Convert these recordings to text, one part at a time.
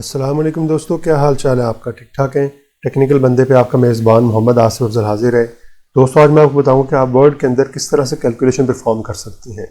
अस्सलाम वालेकुम दोस्तों, क्या हाल चाल है आपका? ठीक ठाक हैं? टेक्निकल बंदे पे आपका मेज़बान मोहम्मद आसिफ अफजल हाजिर है। दोस्तों, आज मैं आपको बताऊंगा कि आप वर्ड के अंदर किस तरह से कैलकुलेशन परफॉर्म कर सकती हैं।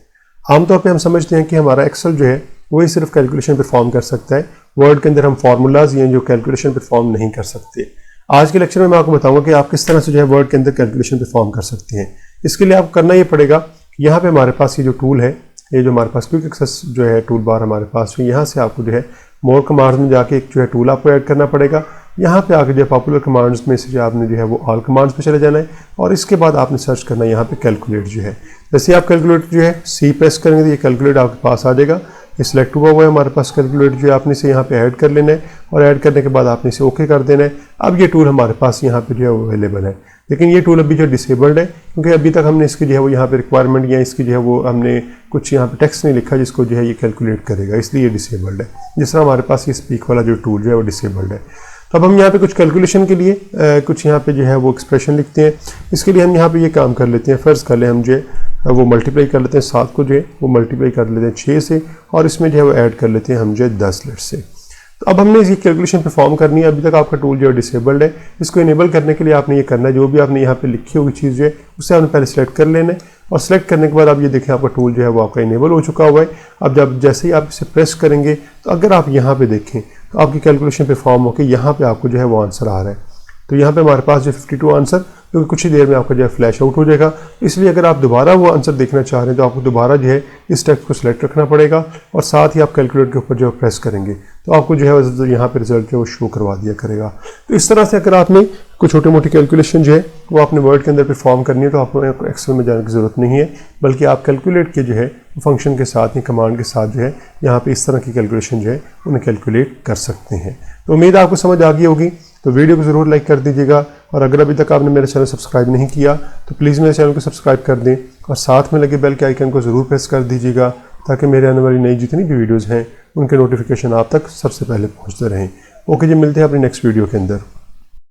आमतौर पे हम समझते हैं कि हमारा एक्सेल जो है वही सिर्फ कैलकुलेशन परफॉर्म कर सकता है। वर्ड के अंदर हम फार्मूलाज ये जो कैलकुलेशन परफॉर्म नहीं कर सकते। आज के लेक्चर में मैं आपको बताऊँगा कि आप किस तरह से जो है वर्ड के अंदर कैलकुलेशन परफॉर्म कर सकती हैं। इसके लिए आपको करना ये पड़ेगा कि यहाँ पर हमारे पास ये जो टूल है, ये जो हमारे पास क्विक एक्सेस जो है टूल बार हमारे पास है, यहाँ से आपको जो है मोर कमांड्स में जाके एक जो है टूल आपको ऐड करना पड़ेगा। यहाँ पे आके जो है पॉपुलर कमांड्स में से जो आपने जो है वो ऑल कमांड्स पे चले जाना है और इसके बाद आपने सर्च करना है यहाँ पे कैलकुलेट जो है। जैसे आप कैलकुलेट जो है सी प्रेस करेंगे तो ये कैलकुलेट आपके पास आ जाएगा। ये सिलेक्ट हुआ है हमारे पास कैलकुलेट जो है, आपने इसे यहाँ पे ऐड कर लेना है और ऐड करने के बाद आपने इसे ओके कर देना है। अब ये टूल हमारे पास यहाँ पे जो है वो अवेलेबल है, लेकिन ये टूल अभी जो डिसेबल्ड है क्योंकि अभी तक हमने इसकी जो है वो यहाँ पे रिक्वायरमेंट या इसकी जो है वो हमने कुछ यहाँ पे टेक्स्ट नहीं लिखा जिसको जो है ये कैलकुलेट करेगा, इसलिए ये डिसेबल्ड है। जिस तरह हमारे पास ये स्पीक वाला जो टूल जो है वो डिसेबल्ड है। तो अब हम यहाँ पे कुछ कैलकुलेशन के लिए कुछ यहाँ पे जो है वो एक्सप्रेशन लिखते हैं। इसके लिए हम यहाँ पे ये काम कर लेते हैं। फ़र्ज़ कर लें हम जो है वो मल्टीप्लाई कर लेते हैं 7 को जो है वो मल्टीप्लाई कर लेते हैं 6 से और इसमें जो है वो ऐड कर लेते हैं हम जो है 10 लेट से। तो अब हमने इसकी कैलकुलेशन परफॉर्म करनी है। अभी तक आपका टूल जो है डिसेबल्ड है। इसको इनेबल करने के लिए आपने ये करना है, जो भी आपने यहाँ पे लिखी हुई चीज़ जो है उससे आपने पहले सेलेक्ट कर लेना है और सेलेक्ट करने के बाद आप ये देखें आपका टूल जो है वो आपका इनेबल हो चुका हुआ है। अब जब जैसे ही आप इसे प्रेस करेंगे तो अगर आप यहाँ पे देखें तो आपकी कैलकुलेशन परफॉर्म होकर यहाँ पे आपको जो है वो आंसर आ रहा है। तो यहाँ पे हमारे पास जो 52 आंसर, क्योंकि कुछ ही देर में आपका जो है फ्लैश आउट हो जाएगा, इसलिए अगर आप दोबारा वो आंसर देखना चाह रहे हैं तो आपको दोबारा जो है इस टेक्स्ट को सिलेक्ट रखना पड़ेगा और साथ ही आप कैलकुलेट के ऊपर जो है प्रेस करेंगे तो आपको जो है यहाँ पे रिजल्ट जो है वो शो करवा दिया करेगा। तो इस तरह से अगर आपने कुछ छोटी मोटी कैलकुलेशन जो है वो आपने वर्ड के अंदर परफॉर्म करनी है तो आपको एक्सेल में जाने की ज़रूरत नहीं है, बल्कि आप कैलकुलेट के जो है फंक्शन के साथ ही कमांड के साथ जो है यहाँ पे इस तरह की कैलकुलेशन जो है उन्हें कैलकुलेट कर सकते हैं। तो उम्मीद है आपको समझ आ गई होगी। तो वीडियो को ज़रूर लाइक कर दीजिएगा और अगर अभी तक आपने मेरे चैनल सब्सक्राइब नहीं किया तो प्लीज़ मेरे चैनल को सब्सक्राइब कर दें और साथ में लगे बेल के आइकन को ज़रूर प्रेस कर दीजिएगा ताकि मेरे आने वाली नई जितनी भी वीडियोज़ हैं उनके नोटिफिकेशन आप तक सबसे पहले पहुँचते रहें। ओके जी, मिलते हैं अपनी नेक्स्ट वीडियो के अंदर।